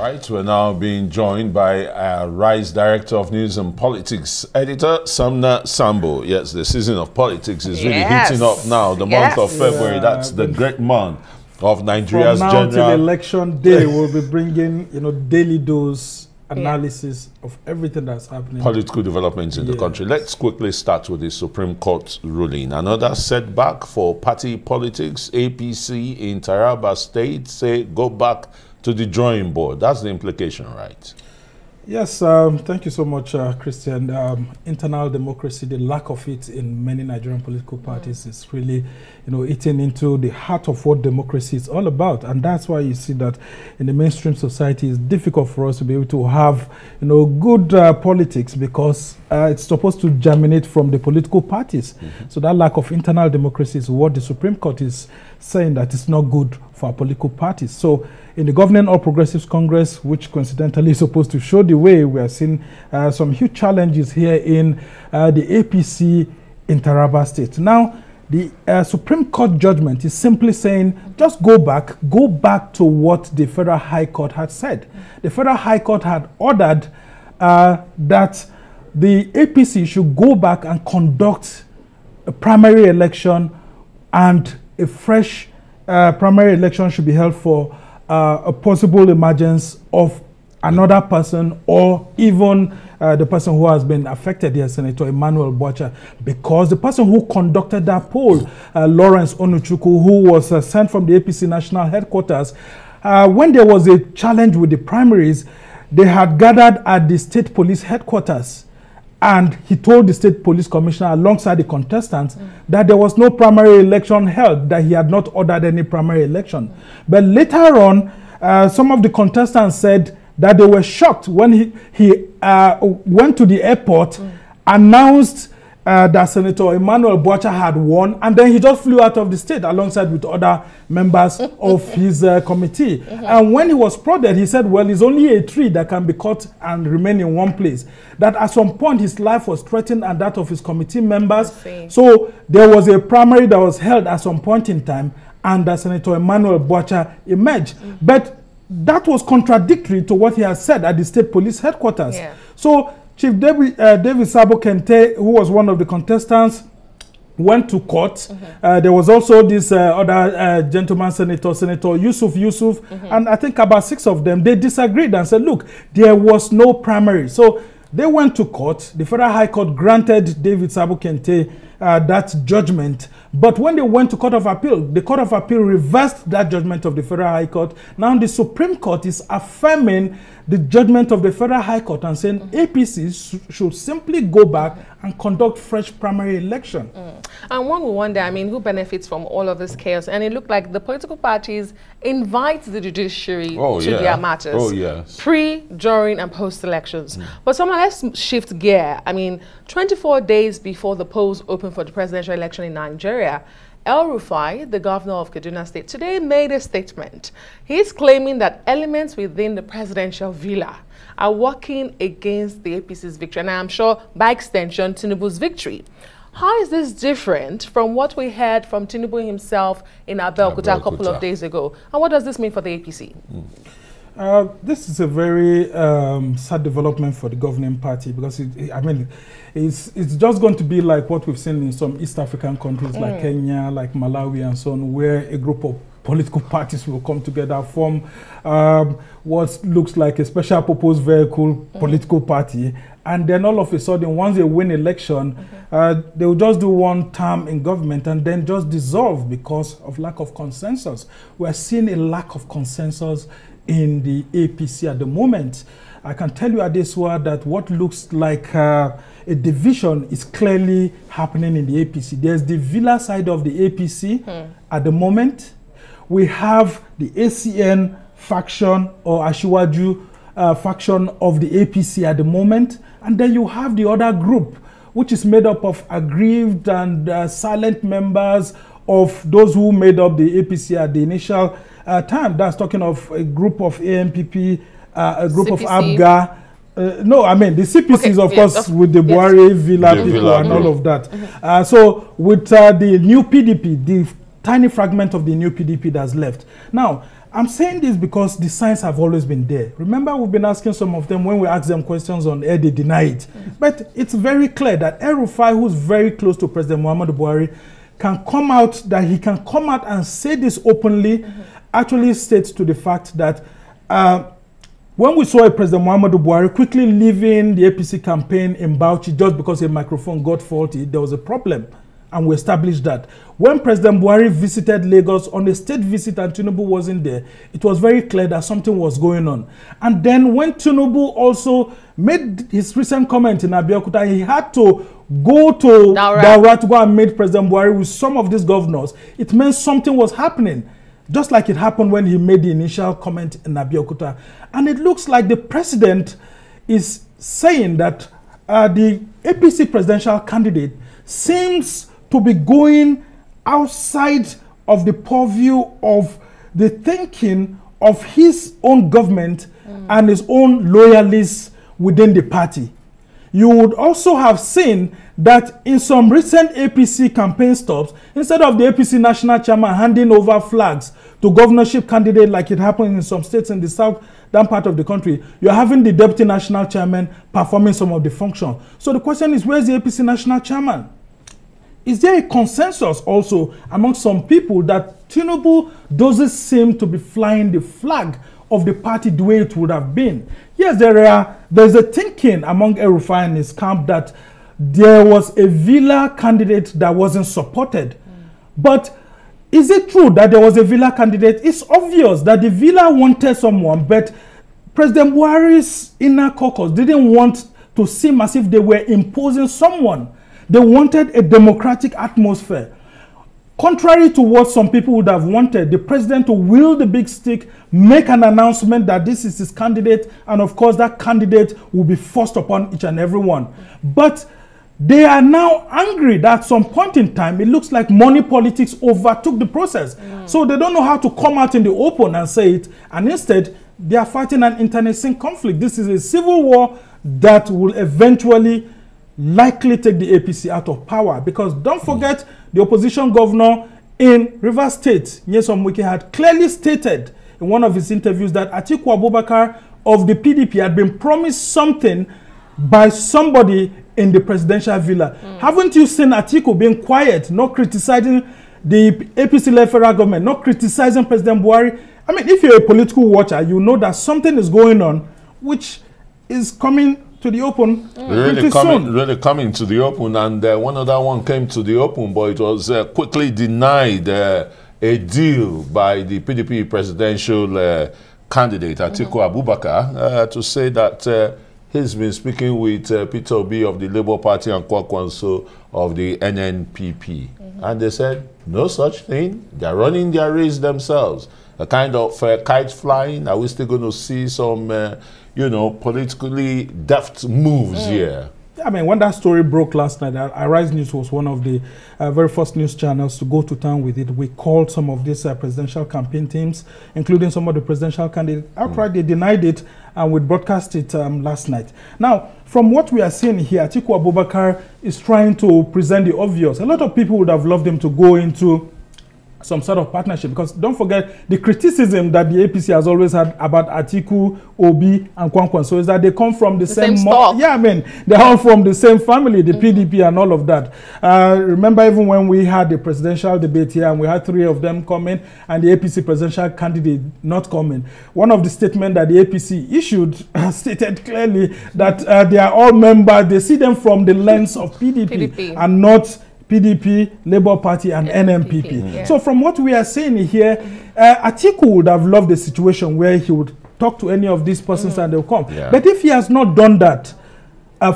Right, we're now being joined by RISE Director of News and Politics Editor, Samna Sambo. Yes, the season of politics is really heating up now. The month of February, that's the great month of Nigeria's from now till election day. We'll be bringing, daily dose analysis of everything that's happening. Political developments in the country. Let's quickly start with the Supreme Court ruling. Another setback for party politics. APC in Taraba State say go back to the drawing board. That's the implication, right? Yes, thank you so much, Christian. Internal democracy, the lack of it in many Nigerian political parties is really, eating into the heart of what democracy is all about. And that's why you see that in the mainstream society, it's difficult for us to be able to have, good politics because it's supposed to germinate from the political parties. So that lack of internal democracy is what the Supreme Court is saying that it's not good for our political parties. So in the governing All Progressives Congress, which coincidentally is supposed to show the way, we are seeing some huge challenges here in the APC in Taraba State. Now, the Supreme Court judgment is simply saying, just go back to what the Federal High Court had said. The Federal High Court had ordered that the APC should go back and conduct a primary election, and a fresh primary election should be held for a possible emergence of another person, or even the person who has been affected here, Senator Emmanuel Boacha, because the person who conducted that poll, Lawrence Onuchukwu, who was sent from the APC national headquarters, when there was a challenge with the primaries, they had gathered at the state police headquarters. And he told the state police commissioner alongside the contestants that there was no primary election held, that he had not ordered any primary election. But later on, some of the contestants said that they were shocked when he went to the airport, announced that Senator Emmanuel Boacha had won, and then he just flew out of the state alongside with other members of his committee. And when he was prodded, he said, well, it's only a tree that can be cut and remain in one place. That at some point his life was threatened and that of his committee members. So there was a primary that was held at some point in time, and Senator Emmanuel Boacha emerged. But that was contradictory to what he had said at the state police headquarters. So Chief David Sabo Kente, who was one of the contestants, went to court. There was also this other gentleman, Senator Yusuf, and I think about 6 of them, they disagreed and said, look, there was no primary. So they went to court. The Federal High Court granted David Sabo Kente that judgment. But when they went to Court of Appeal, the Court of Appeal reversed that judgment of the Federal High Court. Now the Supreme Court is affirming the judgment of the Federal High Court and saying APC should simply go back and conduct fresh primary election. And one will wonder, who benefits from all of this chaos? And it looked like the political parties invite the judiciary to their matters. Pre, during, and post-elections. But let's shift gear. 24 days before the polls open for the presidential election in Nigeria, El Rufai, the governor of Kaduna State, today made a statement. He's claiming that elements within the presidential villa are working against the APC's victory, and I'm sure by extension Tinubu's victory. How is this different from what we heard from Tinubu himself in Abeokuta a couple of days ago? And what does this mean for the APC? This is a very sad development for the governing party, because it's just going to be like what we've seen in some East African countries like Kenya, like Malawi and so on, where a group of political parties will come together, form what looks like a special purpose vehicle political party, and then all of a sudden, once they win election, they will just do one term in government and then just dissolve because of lack of consensus. We're seeing a lack of consensus in the APC at the moment. I can tell you, Adeswa, that what looks like a division is clearly happening in the APC. There's the Villa side of the APC at the moment. We have the ACN faction, or Ashiwaju faction of the APC at the moment. And then you have the other group, which is made up of aggrieved and silent members of those who made up the APC at the initial time. That's talking of a group of ANPP, a group CPC. of ABGA. No, the CPCs, of course, with the Buhari Villa people and all of that. So with the new PDP, the tiny fragment of the new PDP that's left. Now, I'm saying this because the signs have always been there. Remember, we've been asking some of them when we ask them questions on air, they deny it. But it's very clear that El-Rufai, who's very close to President Muhammadu Buhari, can come out and say this openly, actually states to the fact that when we saw President Muhammadu Buhari quickly leaving the APC campaign in Bauchi just because a microphone got faulty, there was a problem. And we established that. When President Buhari visited Lagos on a state visit and Tinubu wasn't there, it was very clear that something was going on. And then when Tinubu also made his recent comment in Abeokuta, he had to go to Daura to go and meet President Buhari with some of these governors. It meant something was happening, just like it happened when he made the initial comment in Abeokuta. And it looks like the president is saying that the APC presidential candidate seems to be going outside of the purview of the thinking of his own government and his own loyalists within the party. You would also have seen that in some recent APC campaign stops, instead of the APC national chairman handing over flags to governorship candidate like it happened in some states in the southern part of the country, you're having the deputy national chairman performing some of the function. So the question is, where's the APC national chairman? Is there a consensus also among some people that Tinubu doesn't seem to be flying the flag of the party the way it would have been? Yes, there's a thinking among El-Rufai and his camp that there was a Villa candidate that wasn't supported. But is it true that there was a Villa candidate? It's obvious that the Villa wanted someone, but President Buhari's inner caucus didn't want to seem as if they were imposing someone. They wanted a democratic atmosphere. Contrary to what some people would have wanted, the president to wield the big stick, make an announcement that this is his candidate, and of course that candidate will be forced upon each and every one. But they are now angry that at some point in time, it looks like money politics overtook the process. So they don't know how to come out in the open and say it, and instead, they are fighting an internecine conflict. This is a civil war that will eventually likely take the APC out of power, because don't forget the opposition governor in Rivers State, Nyesom Wike, had clearly stated in one of his interviews that Atiku Abubakar of the PDP had been promised something by somebody in the presidential villa. Haven't you seen Atiku being quiet, not criticizing the APC-led federal government, not criticizing President Buhari? I mean, if you're a political watcher, you know that something is going on which is coming to the open really coming to the open. And one other one came to the open, but it was quickly denied, a deal by the PDP presidential candidate Atiku Abubakar to say that he's been speaking with Peter Obi of the Labour Party and Kwakwanso of the NNPP. And they said no such thing. They're running their race themselves. A kind of kite flying. Are we still going to see some you know, politically deft moves here? I mean, when that story broke last night, Arise News was one of the very first news channels to go to town with it. We called some of these presidential campaign teams, including some of the presidential candidates. Outright, they denied it, and we broadcast it last night. Now, from what we are seeing here, Atiku Abubakar is trying to present the obvious. A lot of people would have loved him to go into some sort of partnership, because don't forget the criticism that the APC has always had about Atiku, Obi, and Kwankwanso is that they come from the same stock. Yeah, I mean, they're all from the same family, the PDP and all of that. Remember, even when we had the presidential debate here and we had 3 of them coming and the APC presidential candidate not coming, one of the statements that the APC issued stated clearly that they are all members, they see them from the lens of PDP. And not PDP, Labour Party, and NNPP. Yeah. So from what we are saying here, Atiku would have loved a situation where he would talk to any of these persons and they'll come. Yeah. But if he has not done that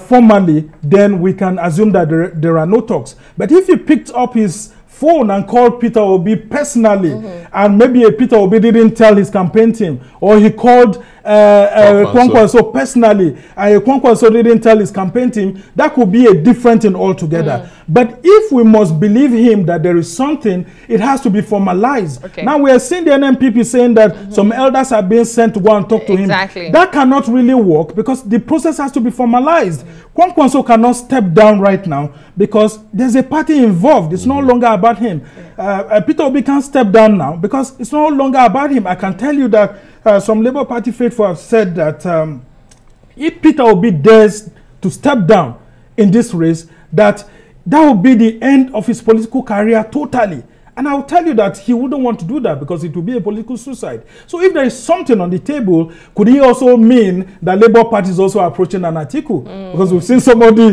formally, then we can assume that there are no talks. But if he picked up his phone and called Peter Obi personally, and maybe Peter Obi didn't tell his campaign team, or he called Kwankwaso personally, Kwankwaso didn't tell his campaign team, that could be a different thing altogether. But if we must believe him that there is something, it has to be formalized. Okay. Now we are seeing the NNPP saying that some elders are being sent to go and talk to him. That cannot really work because the process has to be formalized. Kwankwaso cannot step down right now because there's a party involved. It's no longer about him. Peter Obi can't step down now because it's no longer about him. I can tell you that some Labour Party faithful have said that if Peter Obi dares to step down in this race, that will be the end of his political career totally. And I will tell you that he wouldn't want to do that because it would be a political suicide. So if there is something on the table, could he also mean that Labour Party is also approaching an Atiku? Because we've seen some of the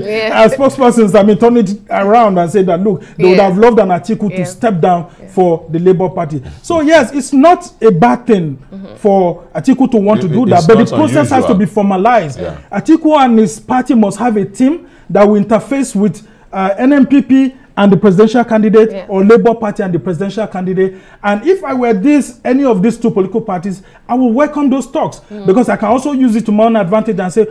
spokespersons turn it around and say that, look, they would have loved an Atiku to step down for the Labour Party. So yes, it's not a bad thing for Atiku to want to do that, but the process has to be formalized. Atiku and his party must have a team that will interface with NNPP and the presidential candidate or Labour Party and the presidential candidate. And if I were any of these two political parties, I will welcome those talks because I can also use it to my own advantage and say,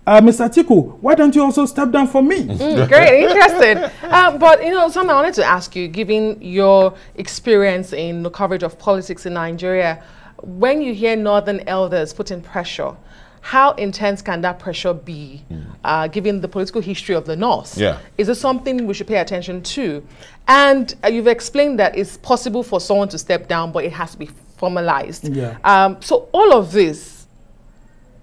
Mr. Atiku, why don't you also step down for me? Great, interested. But, you know, something I wanted to ask you, given your experience in the coverage of politics in Nigeria, when you hear Northern elders putting pressure, how intense can that pressure be, given the political history of the North? Is it something we should pay attention to? And you've explained that it's possible for someone to step down, but it has to be formalized. So all of this,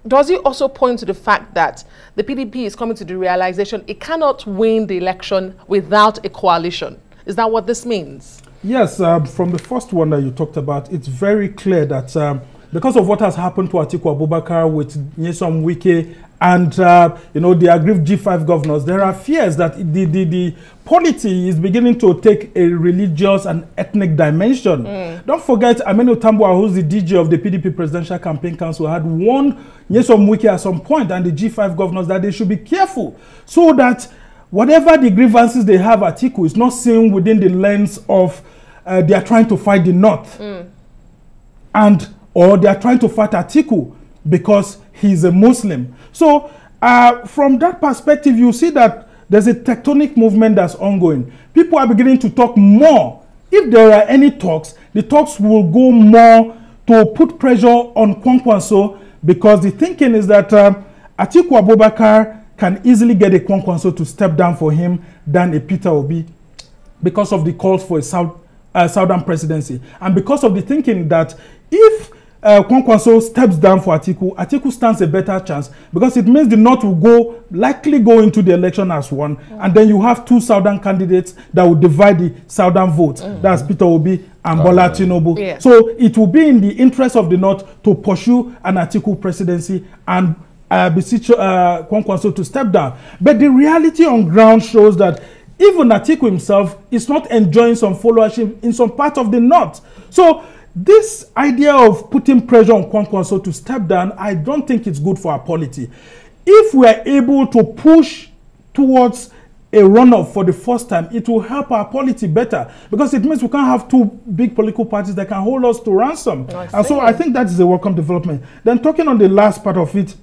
does it also point to the fact that the PDP is coming to the realization it cannot win the election without a coalition? Is that what this means? Yes, from the first one that you talked about, it's very clear that because of what has happened to Atiku Abubakar with Nyesom Wike and you know, the aggrieved G5 governors, there are fears that the polity is beginning to take a religious and ethnic dimension. Don't forget, Aminu Tambuwal, who's the DG of the PDP Presidential Campaign Council, had warned Nyesom Wike at some point and the G5 governors that they should be careful so that whatever the grievances they have at Atiku is not seen within the lens of they are trying to fight the North. Or they are trying to fight Atiku because he's a Muslim. So from that perspective, you see that there's a tectonic movement that's ongoing. People are beginning to talk more. If there are any talks, the talks will go more to put pressure on Kwankwaso because the thinking is that Atiku Abubakar can easily get a Kwankwaso to step down for him than a Peter Obi because of the calls for a Southern presidency. And because of the thinking that if Kwankwaso steps down for Atiku, Atiku stands a better chance because it means the North will likely go into the election as one, and then you have two Southern candidates that will divide the Southern votes. That's Peter Obi and Bola Tinubu. So it will be in the interest of the North to pursue an Atiku presidency and beseech Kwankwaso to step down. But the reality on ground shows that even Atiku himself is not enjoying some followership in some part of the North. So this idea of putting pressure on Kwankwaso to step down, I don't think it's good for our polity. If we are able to push towards a runoff for the first time, it will help our polity better because it means we can't have two big political parties that can hold us to ransom. And so I think that is a welcome development. Then talking on the last part of it,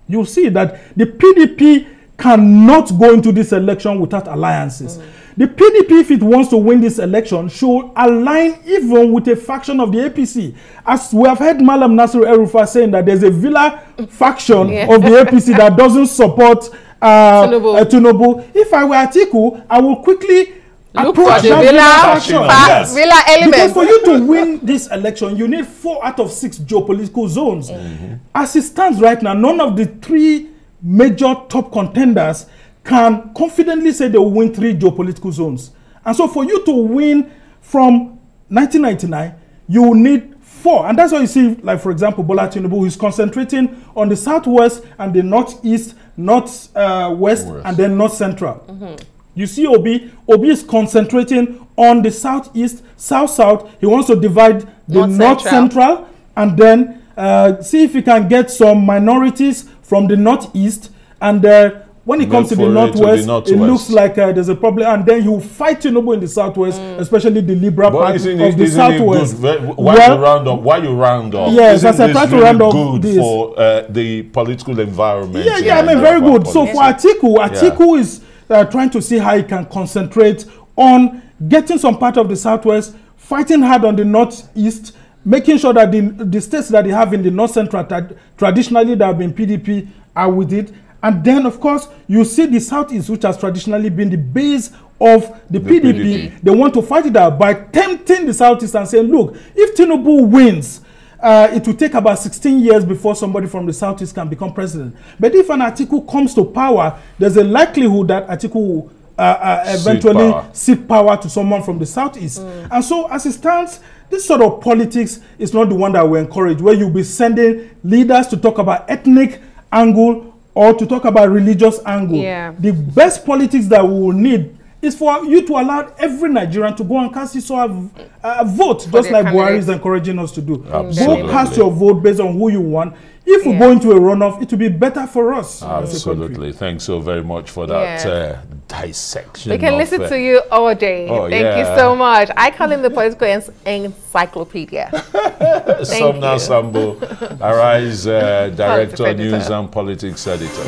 you'll see that the PDP cannot go into this election without alliances. The PDP, if it wants to win this election, should align even with a faction of the APC. As we have heard Malam Nasir El-Rufai saying that there's a Villa faction of the APC that doesn't support Tinubu. If I were Atiku, I will quickly approach that Villa element. Because for you to win this election, you need 4 out of 6 geopolitical zones. As it stands right now, none of the 3 major top contenders can confidently say they will win 3 geopolitical zones. And so for you to win from 1999, you will need 4. And that's why you see, like, for example, Bola Tinubu, who is concentrating on the southwest and the northeast, northwest, and then north central. You see Obi is concentrating on the southeast, south-south. He wants to divide the north central and then see if he can get some minorities from the northeast and when it comes to the Northwest, it looks like there's a problem, and then you fight Tinubu in the Southwest, especially the Liberal Party of the Southwest. Why you round up? Yes, as I try to round up this for the political environment. Yeah, I mean, very good. So for Atiku is trying to see how he can concentrate on getting some part of the Southwest, fighting hard on the Northeast, making sure that the states that they have in the North Central traditionally that have been PDP are with it. And then, of course, you see the Southeast, which has traditionally been the base of the PDP. They want to fight it out by tempting the Southeast and saying, look, if Tinubu wins, it will take about 16 years before somebody from the Southeast can become president. But if an Atiku comes to power, there's a likelihood that Atiku will eventually cede power to someone from the Southeast. And so, as it stands, this sort of politics is not the one that we encourage, where you'll be sending leaders to talk about ethnic angle or to talk about religious angle. Yeah. The best politics that we will need is for you to allow every Nigerian to go and cast his vote, just like Buhari is encouraging us to do. Absolutely. Go cast your vote based on who you want. If we go into a runoff, it will be better for us. Absolutely. Thanks so very much for that dissection. We can listen to you all day. Thank you so much. I call him the political encyclopedia. Somna Sambo, Arise Director, News and Politics Editor.